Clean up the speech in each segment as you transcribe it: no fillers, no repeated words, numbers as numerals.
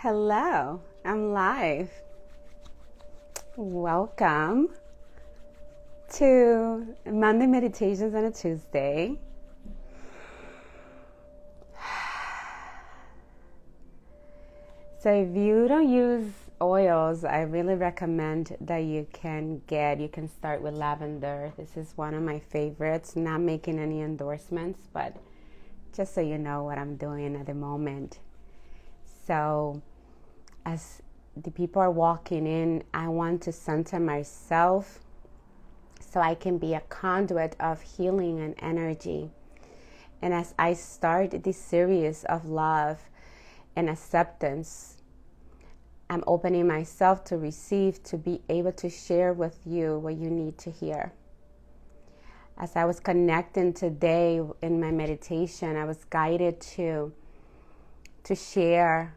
Hello, I'm live. Welcome to Monday Meditations on a Tuesday. So if you don't use oils, I really recommend that you can start with lavender. This is one of my favorites. Not making any endorsements, but just so you know what I'm doing at the moment. So as the people are walking in, I want to center myself so I can be a conduit of healing and energy. And as I start this series of love and acceptance, I'm opening myself to receive, to be able to share with you what you need to hear. As I was connecting today in my meditation, I was guided to share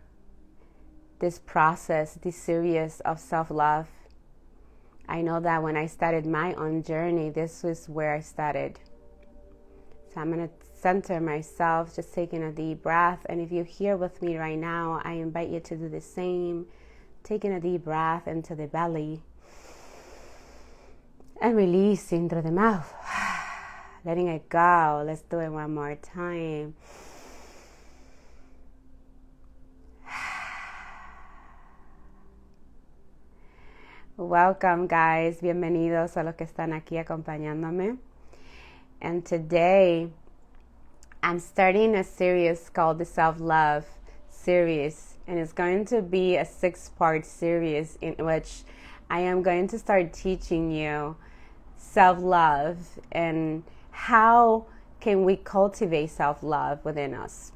this process, this series of self-love. I know that when I started my own journey, this was where I started. So I'm going to center myself, just taking a deep breath. And if you're here with me right now, I invite you to do the same. Taking a deep breath into the belly and releasing through the mouth. Letting it go. Let's do it one more time. Welcome, guys. Bienvenidos a los que están aquí acompañándome. And today, I'm starting a series called the Self-Love series. And it's going to be a 6-part series in which I am going to start teaching you self-love and how can we cultivate self-love within us.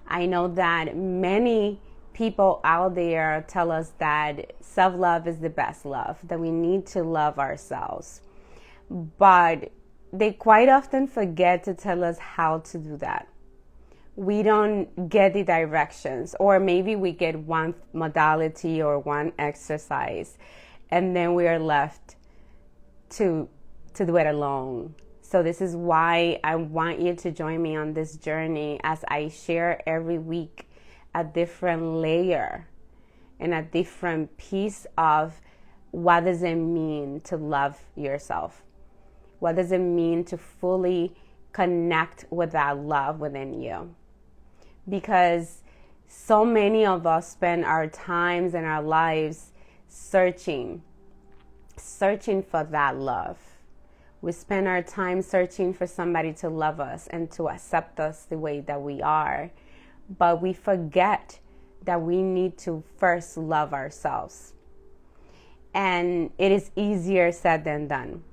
I know that many people out there tell us that self-love is the best love, that we need to love ourselves. But they quite often forget to tell us how to do that. We don't get the directions, or maybe we get one modality or one exercise, and then we are left to do it alone. So this is why I want you to join me on this journey as I share every week a different layer and a different piece of what does it mean to love yourself? What does it mean to fully connect with that love within you? Because so many of us spend our times and our lives searching for that love. We spend our time searching for somebody to love us and to accept us the way that we are. But we forget that we need to first love ourselves. And it is easier said than done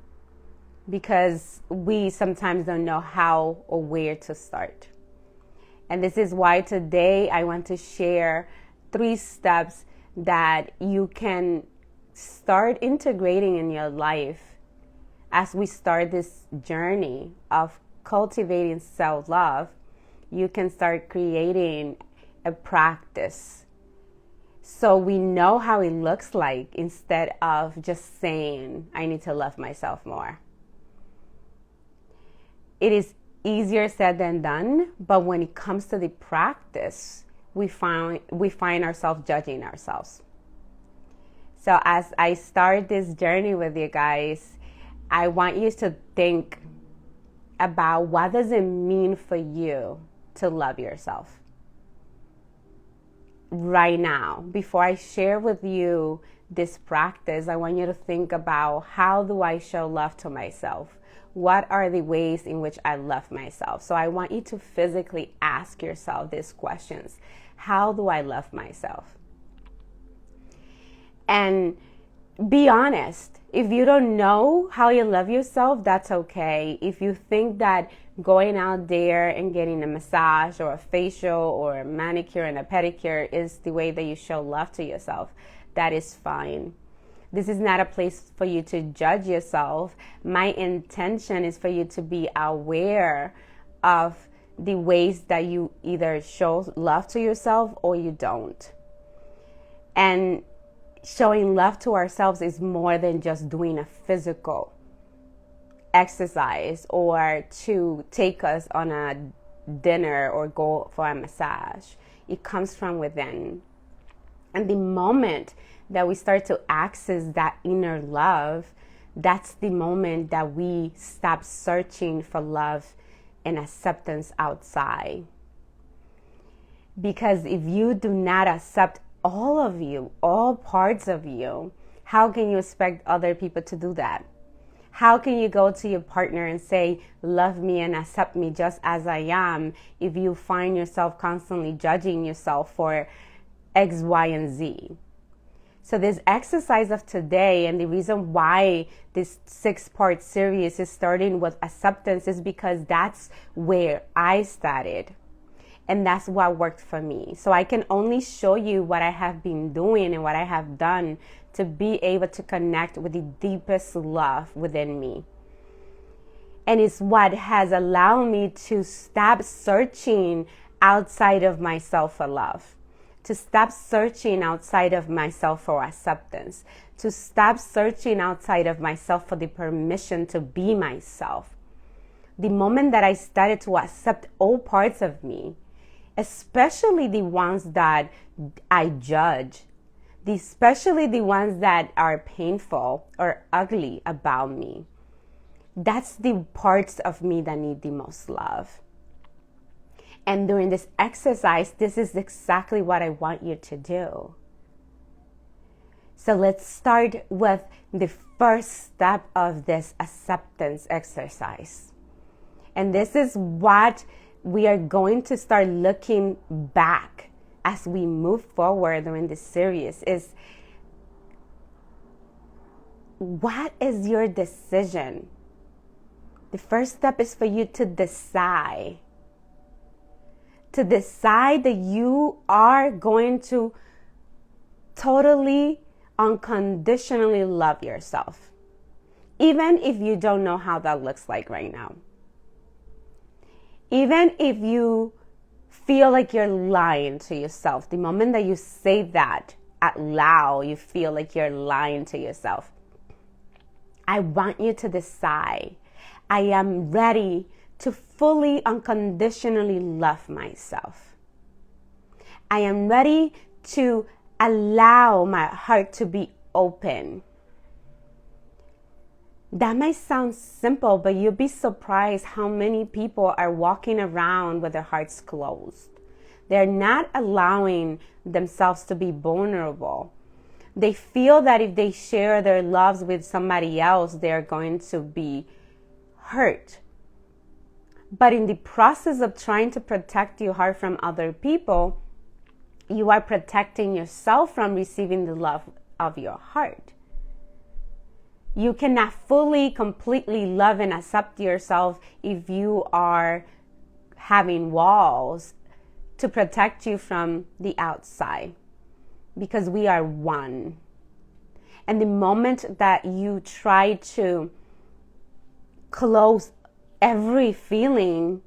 because we sometimes don't know how or where to start. And this is why today I want to share 3 steps that you can start integrating in your life as we start this journey of cultivating self-love. You can start creating a practice so we know how it looks like instead of just saying, I need to love myself more. It is easier said than done, but when it comes to the practice, we find ourselves judging ourselves. So as I start this journey with you guys, I want you to think about what does it mean for you to love yourself right now. Before I share with you this practice, I want you to think about, how do I show love to myself? What are the ways in which I love myself? So I want you to physically ask yourself these questions. How do I love myself? And be honest. If you don't know how you love yourself, that's okay. If you think that going out there and getting a massage or a facial or a manicure and a pedicure is the way that you show love to yourself, that is fine. This is not a place for you to judge yourself. My intention is for you to be aware of the ways that you either show love to yourself or you don't. And showing love to ourselves is more than just doing a physical exercise or to take us on a dinner or go for a massage. It comes from within. And the moment that we start to access that inner love, that's the moment that we stop searching for love and acceptance outside. Because if you do not accept all of you, all parts of you, how can you expect other people to do that? How can you go to your partner and say, love me and accept me just as I am, if you find yourself constantly judging yourself for X, Y, and Z? So this exercise of today, and the reason why this 6-part series is starting with acceptance, is because that's where I started. And that's what worked for me. So I can only show you what I have been doing and what I have done to be able to connect with the deepest love within me. And it's what has allowed me to stop searching outside of myself for love, to stop searching outside of myself for acceptance, to stop searching outside of myself for the permission to be myself. The moment that I started to accept all parts of me, especially the ones that I judge, especially the ones that are painful or ugly about me, that's the parts of me that need the most love. And during this exercise, this is exactly what I want you to do. So let's start with the first step of this acceptance exercise. And this is what we are going to start looking back as we move forward during this series, is what is your decision? The first step is for you to decide that you are going to totally, unconditionally love yourself, even if you don't know how that looks like right now. Even if you feel like you're lying to yourself, the moment that you say that out loud, you feel like you're lying to yourself. I want you to decide, I am ready to fully, unconditionally love myself. I am ready to allow my heart to be open. That might sound simple, but you'll be surprised how many people are walking around with their hearts closed. They're not allowing themselves to be vulnerable. They feel that if they share their loves with somebody else, they're going to be hurt. But in the process of trying to protect your heart from other people, you are protecting yourself from receiving the love of your heart. You cannot fully, completely love and accept yourself if you are having walls to protect you from the outside, because we are one. And the moment that you try to close every feeling,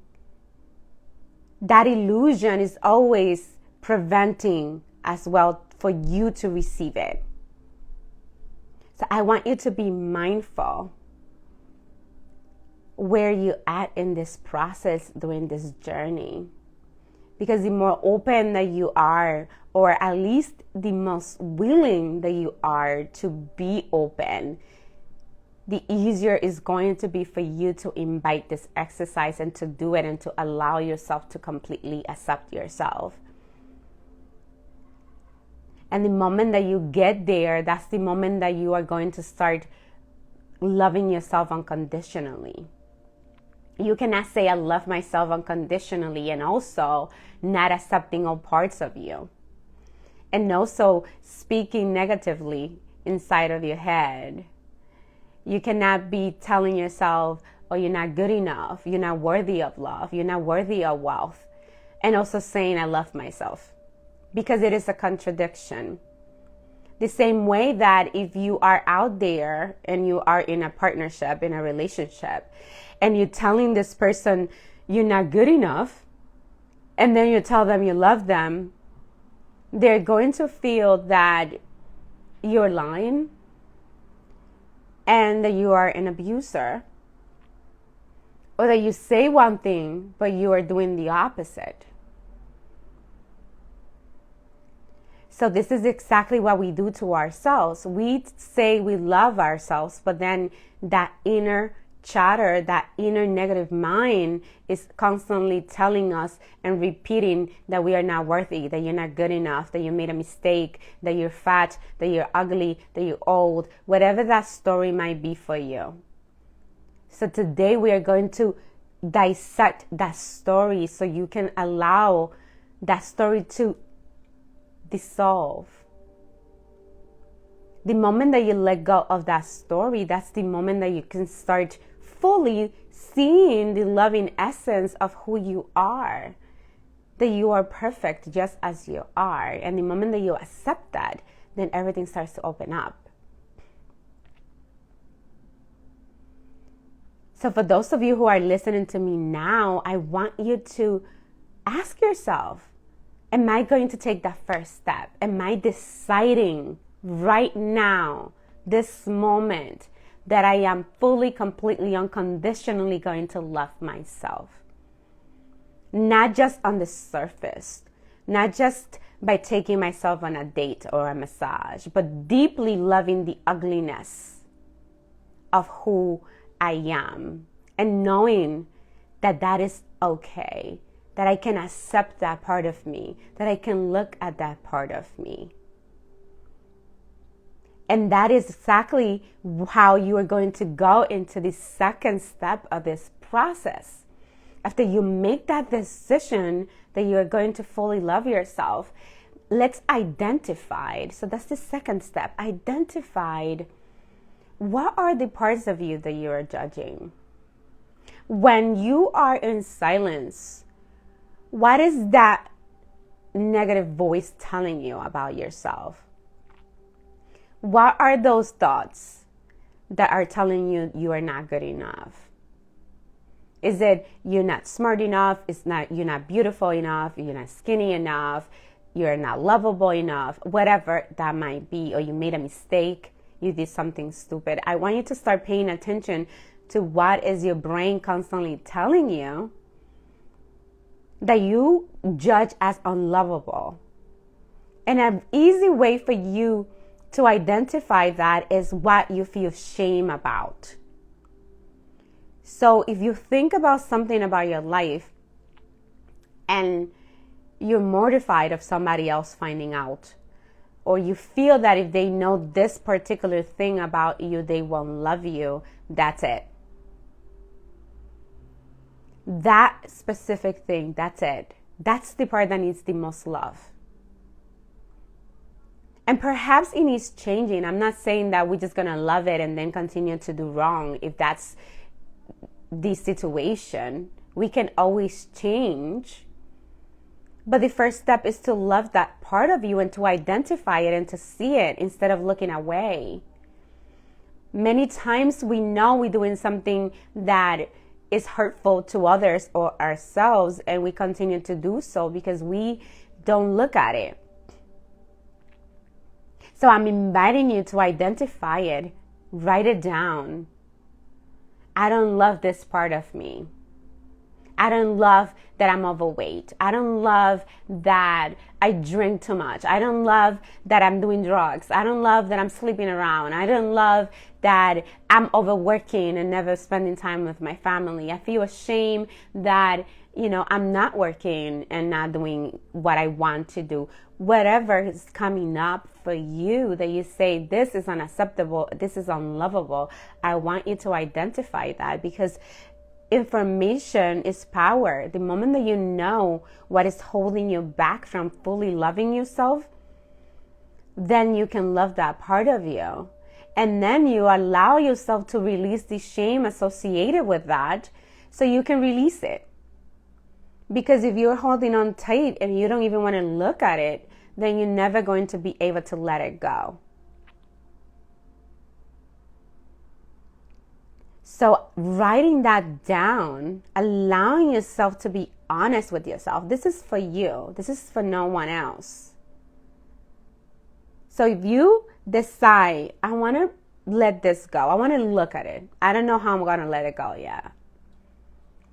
that illusion is always preventing as well for you to receive it. So I want you to be mindful where you're at in this process during this journey. Because the more open that you are, or at least the most willing that you are to be open, the easier it's going to be for you to invite this exercise and to do it and to allow yourself to completely accept yourself. And the moment that you get there, that's the moment that you are going to start loving yourself unconditionally. You cannot say, I love myself unconditionally, and also not accepting all parts of you. And also speaking negatively inside of your head. You cannot be telling yourself, oh, you're not good enough. You're not worthy of love. You're not worthy of wealth. And also saying, I love myself. Because it is a contradiction. The same way that if you are out there and you are in a partnership, in a relationship, and you're telling this person you're not good enough, and then you tell them you love them, they're going to feel that you're lying and that you are an abuser, or that you say one thing but you are doing the opposite. So this is exactly what we do to ourselves. We say we love ourselves, but then that inner chatter, that inner negative mind is constantly telling us and repeating that we are not worthy, that you're not good enough, that you made a mistake, that you're fat, that you're ugly, that you're old, whatever that story might be for you. So today we are going to dissect that story so you can allow that story to dissolve. The moment that you let go of that story, that's the moment that you can start fully seeing the loving essence of who you are. That you are perfect just as you are. And the moment that you accept that, then everything starts to open up. So for those of you who are listening to me now, I want you to ask yourself, am I going to take that first step? Am I deciding right now, this moment, that I am fully, completely, unconditionally going to love myself? Not just on the surface, not just by taking myself on a date or a massage, but deeply loving the ugliness of who I am and knowing that that is okay, that I can accept that part of me, that I can look at that part of me. And that is exactly how you are going to go into the second step of this process. After you make that decision that you are going to fully love yourself, let's identify. So that's the second step. Identify what are the parts of you that you are judging. When you are in silence, what is that negative voice telling you about yourself? What are those thoughts that are telling you you are not good enough? Is it you're not smart enough? You're not beautiful enough? You're not skinny enough? You're not lovable enough? Whatever that might be, or you made a mistake, you did something stupid. I want you to start paying attention to what is your brain constantly telling you that you judge as unlovable. And an easy way for you to identify that is what you feel shame about. So if you think about something about your life and you're mortified of somebody else finding out, or you feel that if they know this particular thing about you, they won't love you, that's it. That specific thing, that's it. That's the part that needs the most love. And perhaps it needs changing. I'm not saying that we're just going to love it and then continue to do wrong. If that's the situation, we can always change. But the first step is to love that part of you and to identify it and to see it instead of looking away. Many times we know we're doing something that is hurtful to others or ourselves, and we continue to do so because we don't look at it. So I'm inviting you to identify it, write it down. I don't love this part of me. I don't love that I'm overweight. I don't love that I drink too much. I don't love that I'm doing drugs. I don't love that I'm sleeping around. I don't love that I'm overworking and never spending time with my family. I feel ashamed that, I'm not working and not doing what I want to do. Whatever is coming up for you that you say, this is unacceptable, this is unlovable, I want you to identify that, because information is power. The moment that you know what is holding you back from fully loving yourself, then you can love that part of you. And then you allow yourself to release the shame associated with that so you can release it. Because if you're holding on tight and you don't even want to look at it, then you're never going to be able to let it go. So writing that down, allowing yourself to be honest with yourself. This is for you. This is for no one else. So if you decide, I want to let this go, I want to look at it, I don't know how I'm going to let it go yet.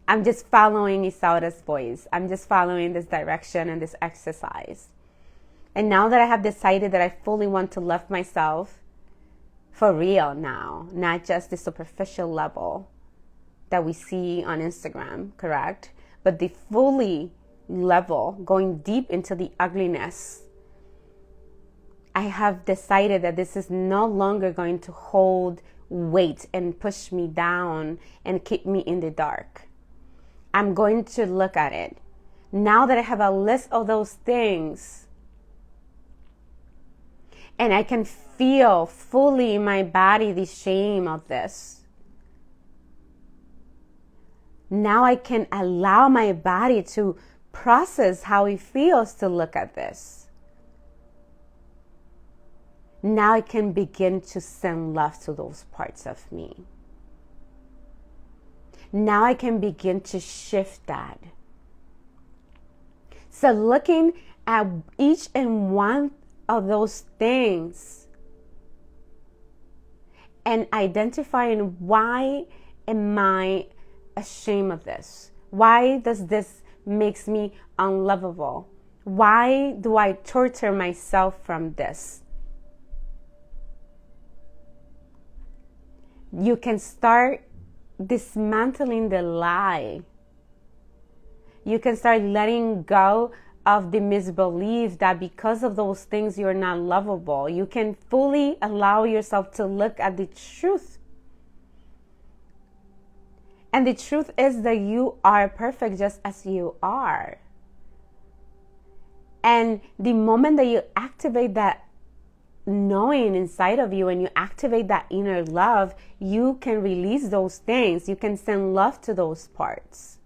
I'm just following Isaura's voice. I'm just following this direction and this exercise. And now that I have decided that I fully want to love myself for real now, not just the superficial level that we see on Instagram, correct? But the fully level, going deep into the ugliness. I have decided that this is no longer going to hold weight and push me down and keep me in the dark. I'm going to look at it. Now that I have a list of those things, and I can feel fully in my body the shame of this. Now I can allow my body to process how it feels to look at this. Now I can begin to send love to those parts of me. Now I can begin to shift that. So looking at each and one of those things and identifying, why am I ashamed of this? Why does this makes me unlovable? Why do I torture myself from this? You can start dismantling the lie. You can start letting go of the misbelief that because of those things you're not lovable. You can fully allow yourself to look at the truth. And the truth is that you are perfect just as you are. And the moment that you activate that knowing inside of you and you activate that inner love, you can release those things. You can send love to those parts.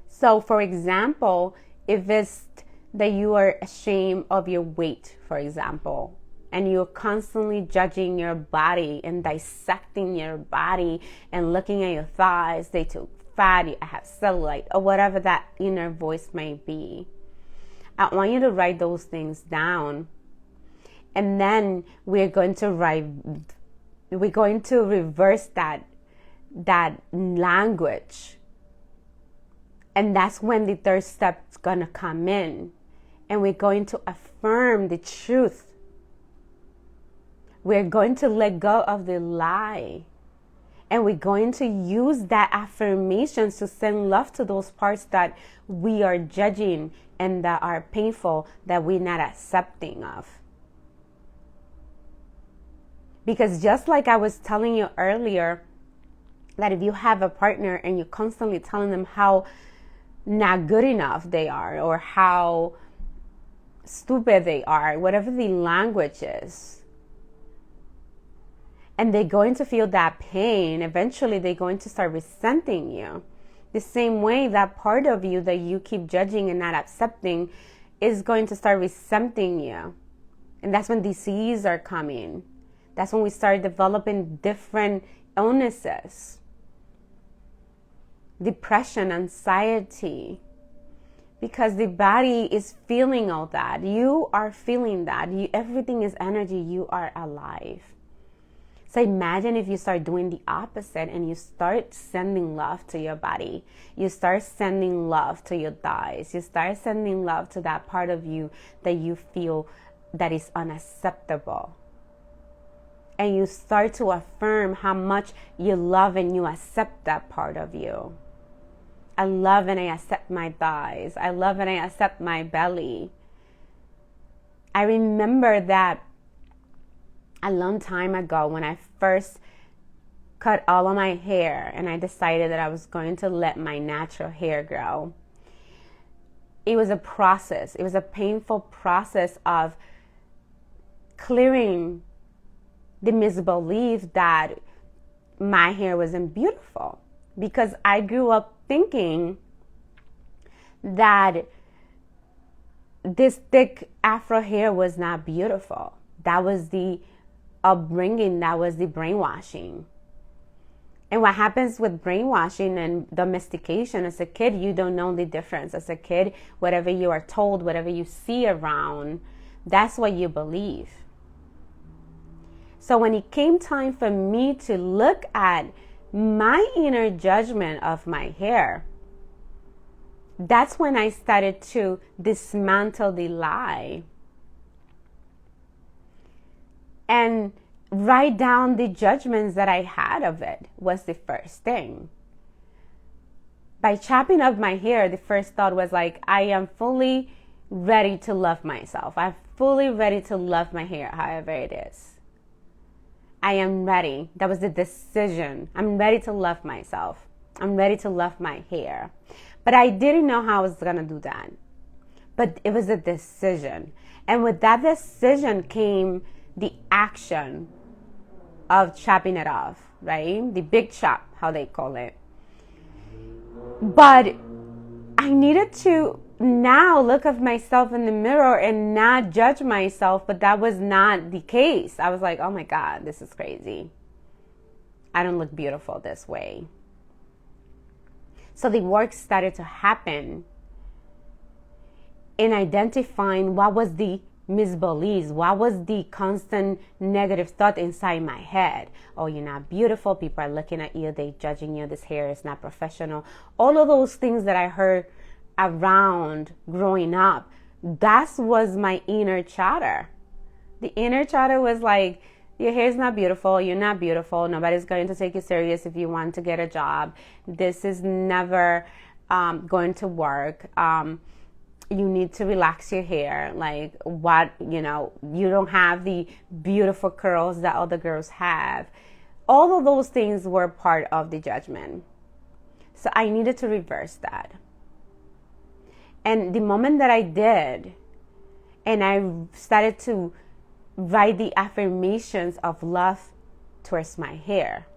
So, for example, if it's that you are ashamed of your weight, for example, and you're constantly judging your body and dissecting your body and looking at your thighs, they too fat, I have cellulite, or whatever that inner voice may be, I want you to write those things down. And then we're going to reverse that language. And that's when the third step is going to come in. And we're going to affirm the truth. We're going to let go of the lie. And we're going to use that affirmations to send love to those parts that we are judging and that are painful, that we're not accepting of. Because just like I was telling you earlier, that if you have a partner and you're constantly telling them how not good enough they are, or how stupid they are, whatever the language is, and they're going to feel that pain, eventually they're going to start resenting you. The same way that part of you that you keep judging and not accepting is going to start resenting you. And that's when diseases are coming. That's when we start developing different illnesses. Depression, anxiety. Because the body is feeling all that. You are feeling that. Everything is energy. You are alive. So imagine if you start doing the opposite and you start sending love to your body. You start sending love to your thighs. You start sending love to that part of you that you feel that is unacceptable. And you start to affirm how much you love and you accept that part of you. I love and I accept my thighs. I love and I accept my belly. I remember that a long time ago when I first cut all of my hair and I decided that I was going to let my natural hair grow. It was a process. It was a painful process of clearing the misbelief that my hair wasn't beautiful, because I grew up thinking that this thick afro hair was not beautiful. That was the upbringing, that was the brainwashing. And what happens with brainwashing and domestication, as a kid, you don't know the difference. As a kid, whatever you are told, whatever you see around, that's what you believe. So when it came time for me to look at my inner judgment of my hair, that's when I started to dismantle the lie and write down the judgments that I had of it was the first thing. By chopping up my hair, the first thought was like, I am fully ready to love myself. I'm fully ready to love my hair, however it is. I am ready. That was the decision. I'm ready to love myself. I'm ready to love my hair. But I didn't know how I was going to do that. But it was a decision. And with that decision came the action of chopping it off, right? The big chop, how they call it. But I needed to now look at myself in the mirror and not judge myself, but that was not the case. I was like, oh my God, this is crazy. I don't look beautiful this way. So the work started to happen in identifying what was the misbeliefs, what was the constant negative thought inside my head. Oh, you're not beautiful. People are looking at you. They're judging you. This hair is not professional. All of those things that I heard around growing up, that was my inner chatter. The inner chatter was like, your hair is not beautiful. You're not beautiful. Nobody's going to take you serious if you want to get a job. This is never going to work. You need to relax your hair. Like what, you don't have the beautiful curls that other girls have. All of those things were part of the judgment. So I needed to reverse that. And the moment that I did, and I started to write the affirmations of love towards my hair.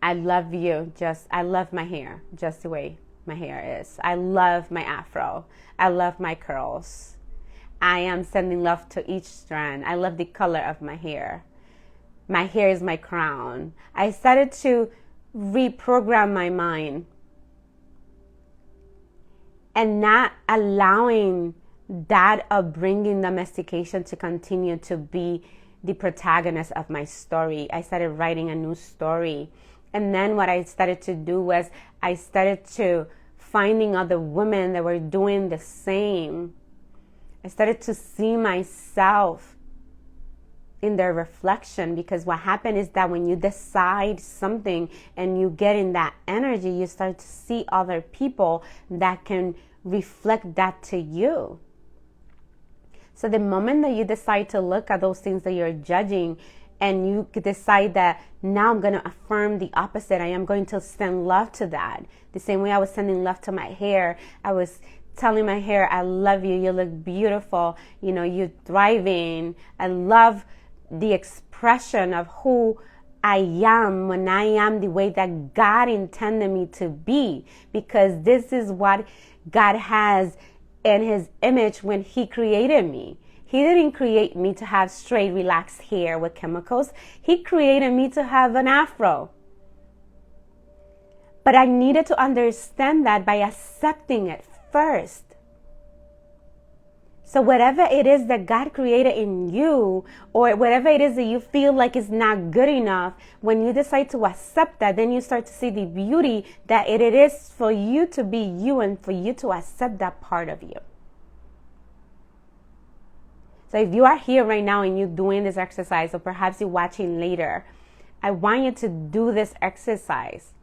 I love you, I love my hair just the way my hair is. I love my afro. I love my curls. I am sending love to each strand. I love the color of my hair. My hair is my crown. I started to reprogram my mind and not allowing that upbringing domestication to continue to be the protagonist of my story. I started writing a new story. And then what I started to do was I started to finding other women that were doing the same. I started to see myself in their reflection, because what happened is that when you decide something and you get in that energy, you start to see other people that can reflect that to you. So the moment that you decide to look at those things that you're judging and you decide that now I'm going to affirm the opposite, I am going to send love to that. The same way I was sending love to my hair, I was telling my hair, I love you, you look beautiful, you're thriving. I love the expression of who I am when I am the way that God intended me to be, because this is what God has in his image when he created me. He didn't create me to have straight, relaxed hair with chemicals. He created me to have an afro. But I needed to understand that by accepting it first. So whatever it is that God created in you, or whatever it is that you feel like is not good enough, when you decide to accept that, then you start to see the beauty that it is for you to be you and for you to accept that part of you. So if you are here right now and you're doing this exercise, or perhaps you're watching later, I want you to do this exercise.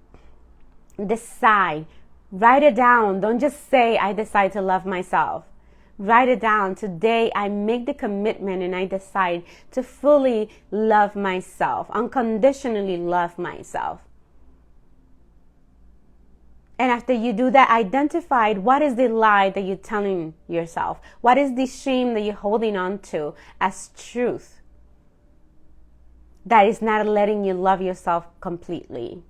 Decide. Write it down. Don't just say, I decide to love myself. Write it down. Today, I make the commitment and I decide to fully love myself, unconditionally love myself. And after you do that, identify what is the lie that you're telling yourself. What is the shame that you're holding on to as truth that is not letting you love yourself completely.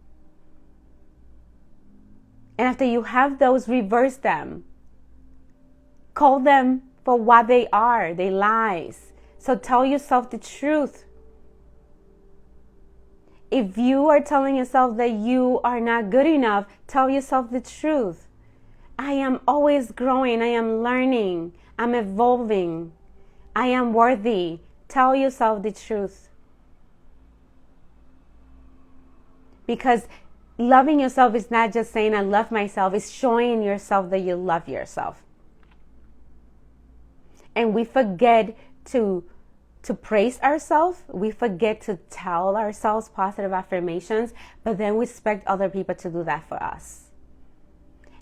And after you have those, reverse them. Call them for what they are. They lies. So tell yourself the truth. If you are telling yourself that you are not good enough, tell yourself the truth. I am always growing. I am learning. I'm evolving. I am worthy. Tell yourself the truth. Because loving yourself is not just saying I love myself, it's showing yourself that you love yourself. And we forget to praise ourselves. We forget to tell ourselves positive affirmations, but then we expect other people to do that for us.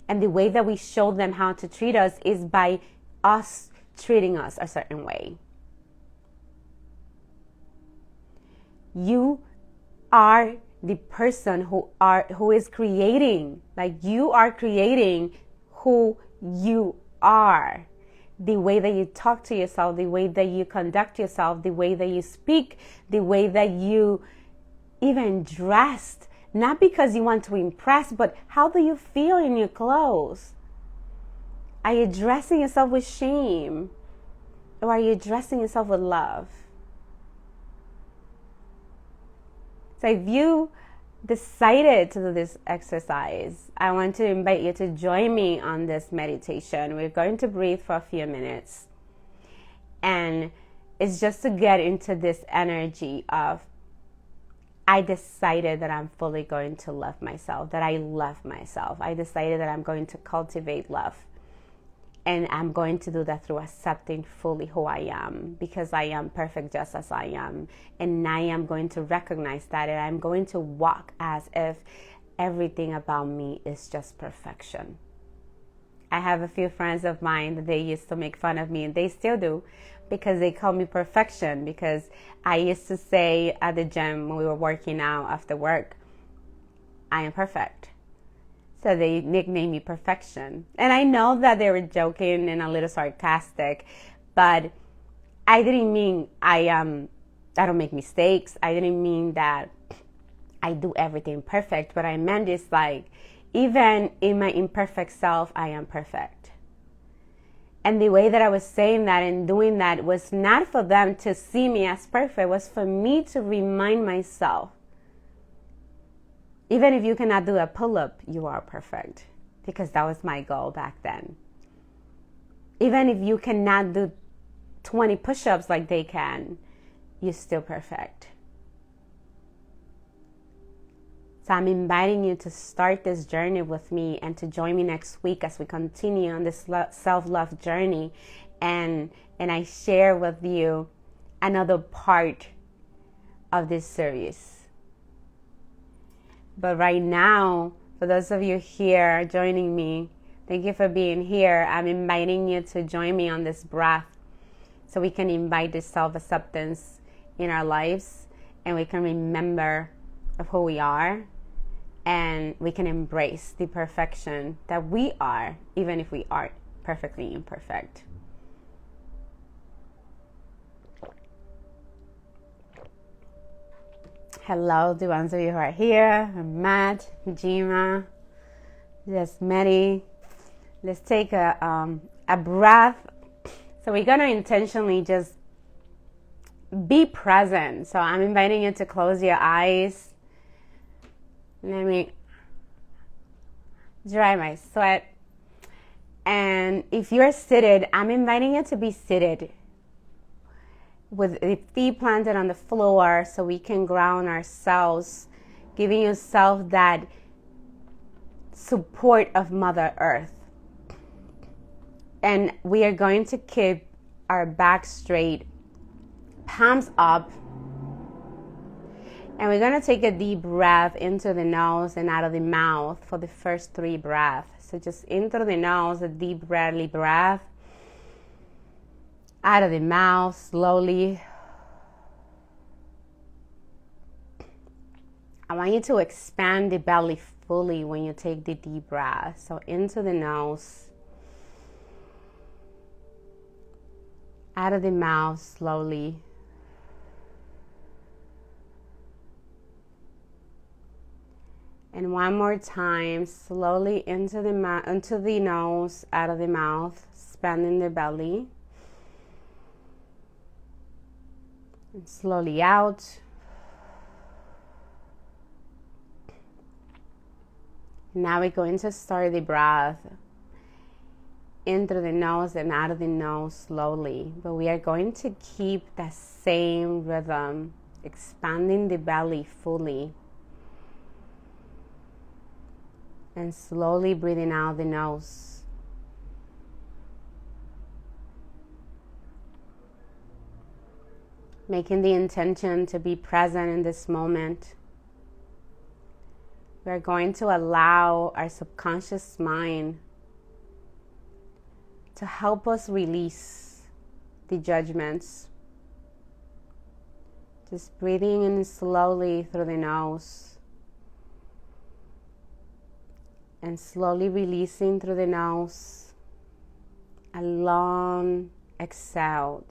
And the way that we show them how to treat us is by us treating us a certain way. You are the person who is creating, like you are creating who you are. The way that you talk to yourself, the way that you conduct yourself, the way that you speak, the way that you even dressed, not because you want to impress, but how do you feel in your clothes? Are you dressing yourself with shame? Or are you dressing yourself with love? So if you decided to do this exercise, I want to invite you to join me on this meditation. We're going to breathe for a few minutes. And it's just to get into this energy of, I decided that I'm fully going to love myself, that I love myself. I decided that I'm going to cultivate love. And I'm going to do that through accepting fully who I am, because I am perfect just as I am. And I am going to recognize that, and I'm going to walk as if everything about me is just perfection. I have a few friends of mine that they used to make fun of me, and they still do, because they call me perfection, because I used to say at the gym when we were working out after work, I am perfect. So they nicknamed me Perfection. And I know that they were joking and a little sarcastic, but I didn't mean I don't make mistakes. I didn't mean that I do everything perfect. What I meant is like, even in my imperfect self, I am perfect. And the way that I was saying that and doing that was not for them to see me as perfect. It was for me to remind myself, even if you cannot do a pull-up, you are perfect. Because that was my goal back then. Even if you cannot do 20 push-ups like they can, you're still perfect. So I'm inviting you to start this journey with me and to join me next week as we continue on this self-love journey. And I share with you another part of this series. But right now, for those of you here joining me, thank you for being here. I'm inviting you to join me on this breath so we can invite this self-acceptance in our lives, and we can remember of who we are, and we can embrace the perfection that we are, even if we aren't perfectly imperfect. Hello, the ones of you who are here. I'm Matt, Jima, just Mary. Let's take a breath. So we're going to intentionally just be present. So I'm inviting you to close your eyes. Let me dry my sweat. And if you're seated, I'm inviting you to be seated with the feet planted on the floor so we can ground ourselves, giving yourself that support of Mother Earth. And we are going to keep our back straight, palms up. And we're going to take a deep breath into the nose and out of the mouth for the first 3 breaths. So just in through the nose, a deep, belly breath. Out of the mouth, slowly. I want you to expand the belly fully when you take the deep breath. So into the nose. Out of the mouth, slowly. And one more time, slowly into the nose, out of the mouth, expanding the belly. And slowly out. Now we're going to start the breath in through the nose and out of the nose slowly. But we are going to keep that same rhythm, expanding the belly fully. And slowly breathing out the nose. Making the intention to be present in this moment. We're going to allow our subconscious mind to help us release the judgments. Just breathing in slowly through the nose. And slowly releasing through the nose. A long exhale.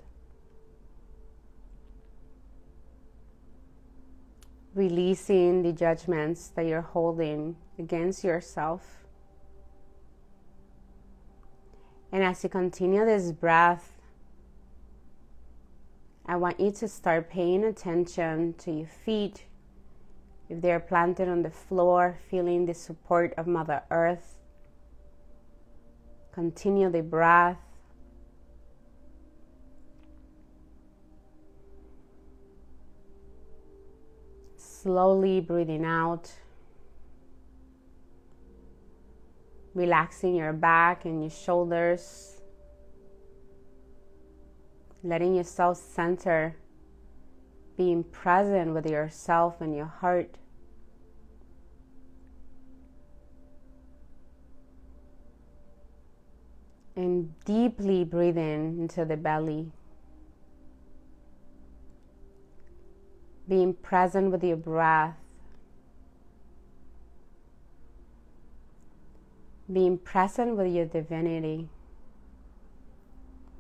Releasing the judgments that you're holding against yourself. And as you continue this breath, I want you to start paying attention to your feet. If they're planted on the floor, feeling the support of Mother Earth. Continue the breath. Slowly breathing out. Relaxing your back and your shoulders. Letting yourself center. Being present with yourself and your heart. And deeply breathing into the belly. Being present with your breath. Being present with your divinity.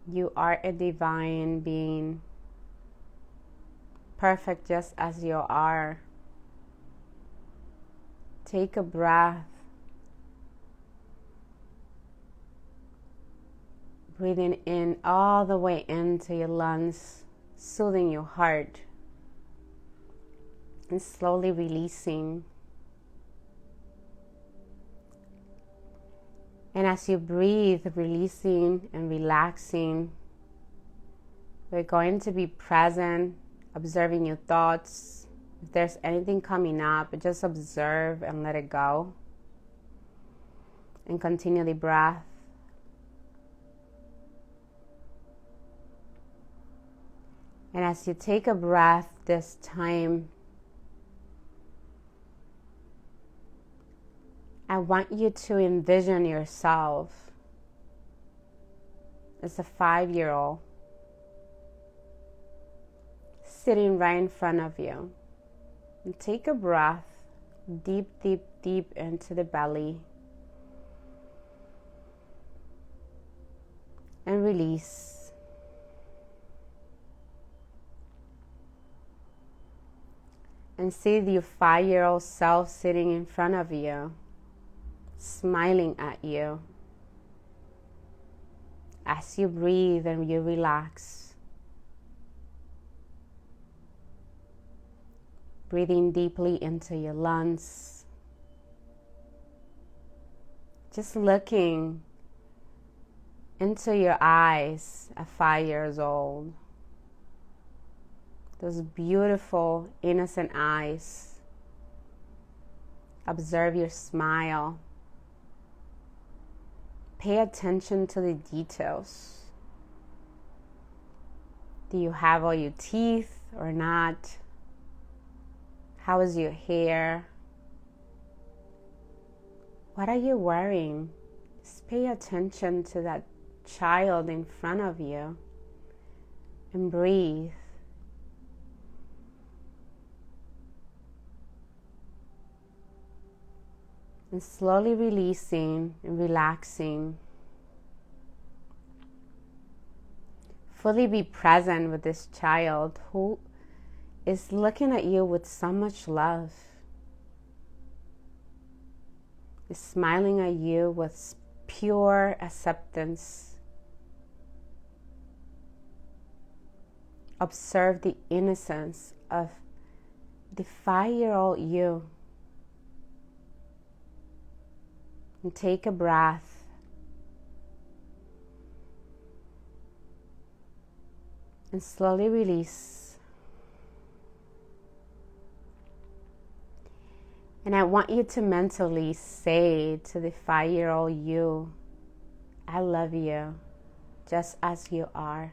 You are a divine being. Perfect just as you are. Take a breath. Breathing in all the way into your lungs, soothing your heart. And slowly releasing. And as you breathe, releasing and relaxing, we're going to be present, observing your thoughts. If there's anything coming up, just observe and let it go. And continue the breath. And as you take a breath this time, I want you to envision yourself as a 5-year-old sitting right in front of you. And take a breath deep, deep, deep into the belly. And release. And see your 5-year-old self sitting in front of you, smiling at you. As you breathe and you relax. Breathing deeply into your lungs. Just looking into your eyes at 5 years old. Those beautiful, innocent eyes. Observe your smile. Pay attention to the details. Do you have all your teeth or not? How is your hair? What are you wearing? Just pay attention to that child in front of you and breathe. And slowly releasing and relaxing. Fully be present with this child who is looking at you with so much love. Is smiling at you with pure acceptance. Observe the innocence of the 5-year-old you. And take a breath. And slowly release. And I want you to mentally say to the 5-year-old you, I love you just as you are.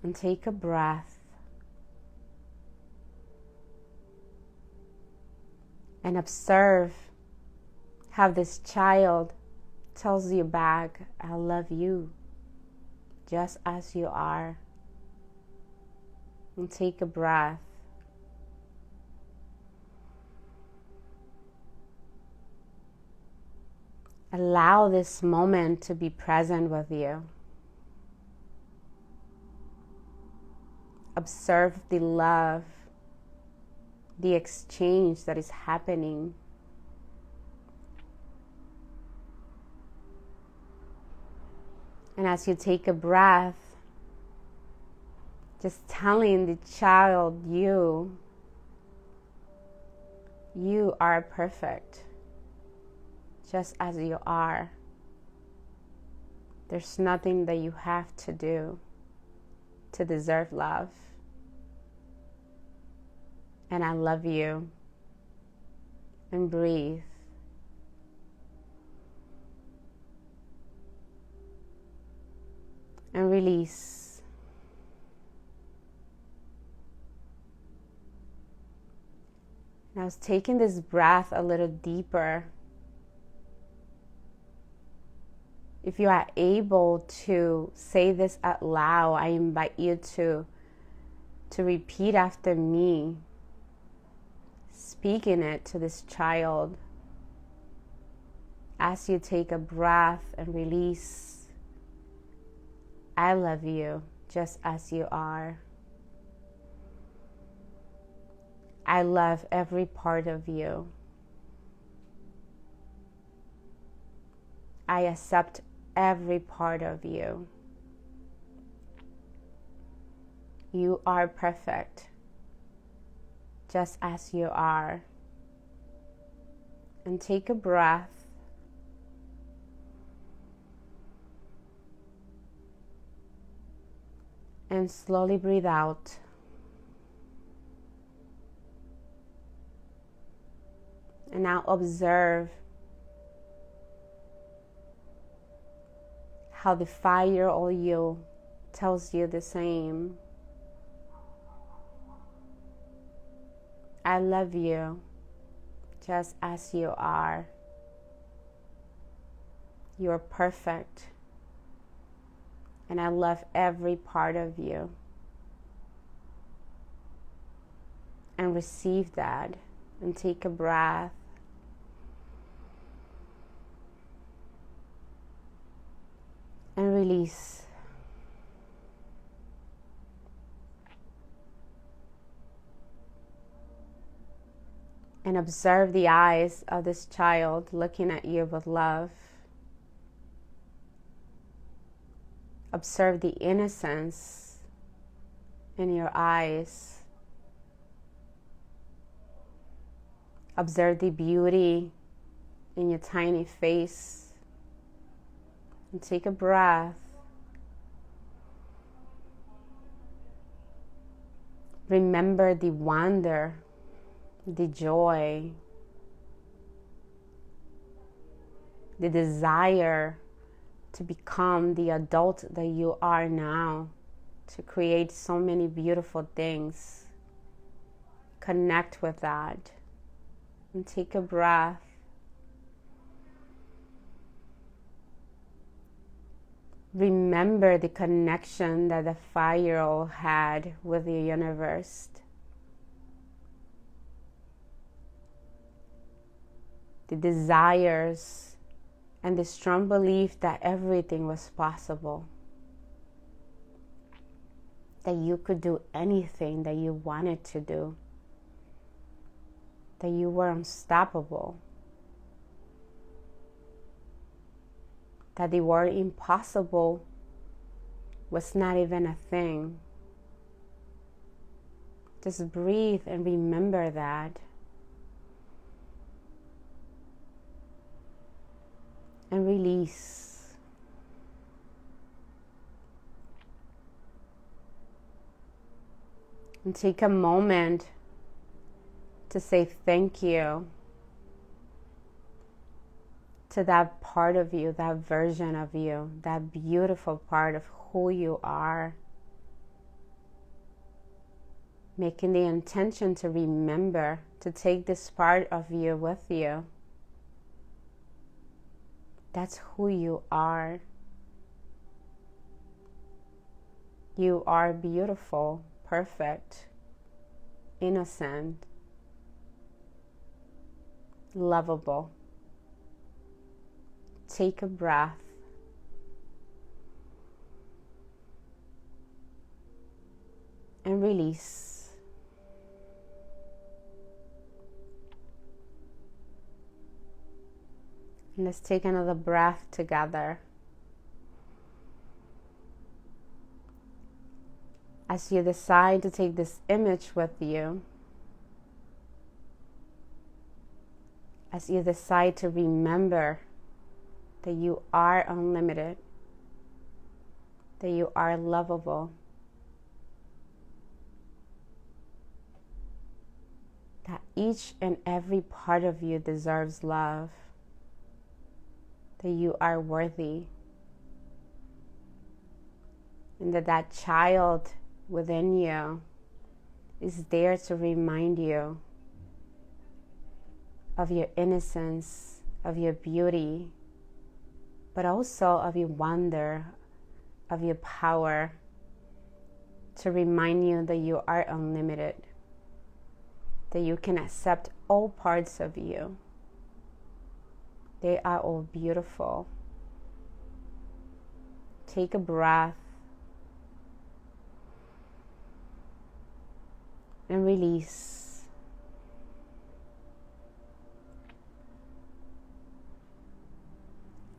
And take a breath. And observe how this child tells you back, I love you just as you are. And take a breath. Allow this moment to be present with you. Observe the love, the exchange that is happening. And as you take a breath, just telling the child, you are perfect, just as you are. There's nothing that you have to do to deserve love. And I love you. And breathe. And release. And I was taking this breath a little deeper. If you are able to say this out loud, I invite you to repeat after me, speaking it to this child as you take a breath and release. I love you just as you are. I love every part of you. I accept every part of you. You are perfect, just as you are. And take a breath. And slowly breathe out. And now observe how the 5-year-old you tells you the same. I love you just as you are. You're perfect. And I love every part of you. And receive that. And take a breath. And release. And observe the eyes of this child looking at you with love. Observe the innocence in your eyes. Observe the beauty in your tiny face. And take a breath. Remember the wonder, the joy, the desire to become the adult that you are now, to create so many beautiful things. Connect with that and take a breath. Remember the connection that the 5-year-old had with the universe. The desires and the strong belief that everything was possible. That you could do anything that you wanted to do. That you were unstoppable. That the word impossible was not even a thing. Just breathe and remember that. And release. And take a moment to say thank you to that part of you, that version of you, that beautiful part of who you are. Making the intention to remember to take this part of you with you. That's who you are. You are beautiful, perfect, innocent, lovable. Take a breath. And release. And let's take another breath together. As you decide to take this image with you, as you decide to remember that you are unlimited, that you are lovable, that each and every part of you deserves love, that you are worthy, and that child within you is there to remind you of your innocence, of your beauty, but also of your wonder, of your power, to remind you that you are unlimited, that you can accept all parts of you. They are all beautiful. Take a breath and release.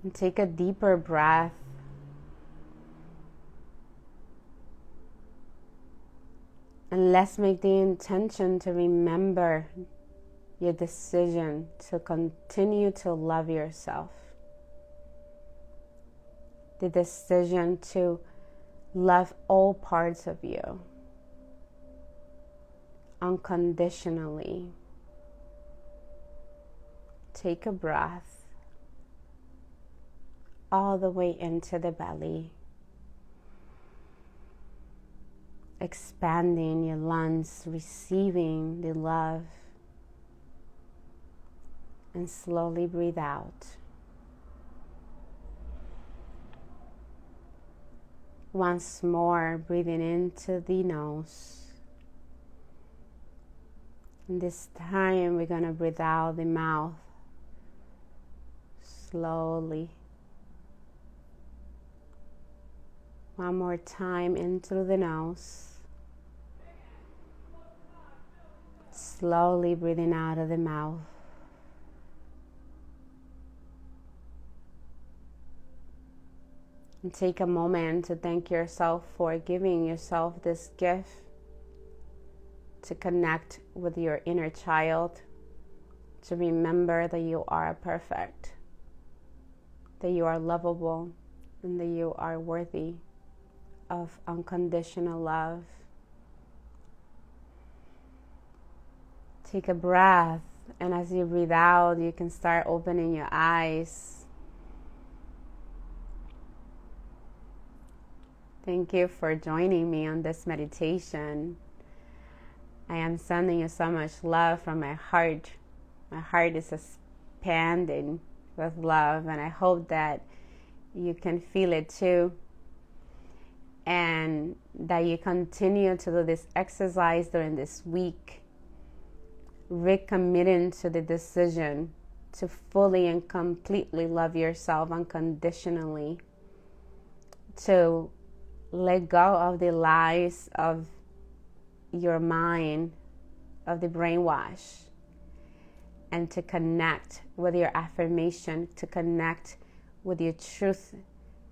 And take a deeper breath. And let's make the intention to remember your decision to continue to love yourself. The decision to love all parts of you unconditionally. Take a breath all the way into the belly, expanding your lungs, receiving the love, and slowly breathe out. Once more, breathing into the nose. And this time we're going to breathe out the mouth slowly. One more time in through the nose. Slowly breathing out of the mouth. And take a moment to thank yourself for giving yourself this gift to connect with your inner child, to remember that you are perfect, that you are lovable, and that you are worthy of unconditional love. Take a breath, and as you breathe out, you can start opening your eyes. Thank you for joining me on this meditation. I am sending you so much love from my heart. My heart is expanding with love, and I hope that you can feel it too. And that you continue to do this exercise during this week, recommitting to the decision to fully and completely love yourself unconditionally, to let go of the lies of your mind, of the brainwash, and to connect with your affirmation, to connect with your truth,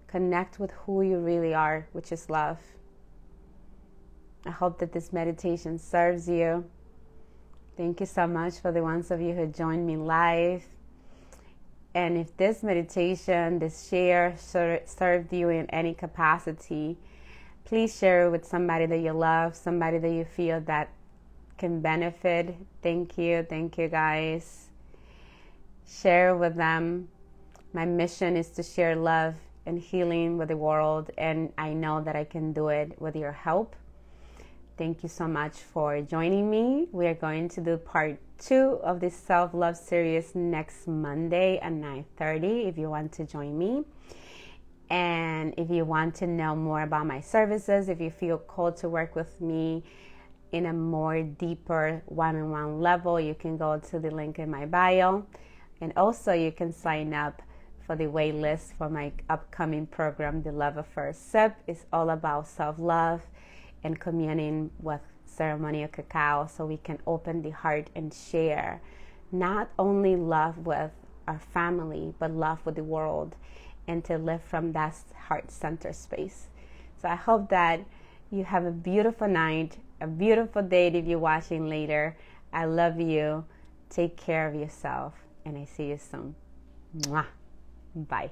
connect with who you really are, which is love. I hope that this meditation serves you. Thank you so much for the ones of you who joined me live. And if this meditation, this share served you in any capacity, please share it with somebody that you love, somebody that you feel that can benefit. Thank you guys. Share with them. My mission is to share love and healing with the world, and I know that I can do it with your help. Thank you so much for joining me. We are going to do part 2 of this self-love series next Monday at 9:30 if you want to join me. And if you want to know more about my services, if you feel called to work with me in a more deeper one-on-one level, you can go to the link in my bio. And also you can sign up for the wait list for my upcoming program, The Love of First Sip. It's all about self-love and communing with ceremonial cacao, so we can open the heart and share not only love with our family, but love with the world, and to live from that heart-centered space. So I hope that you have a beautiful night, a beautiful day if you're watching later. I love you. Take care of yourself, and I see you soon. Mwah. Bye.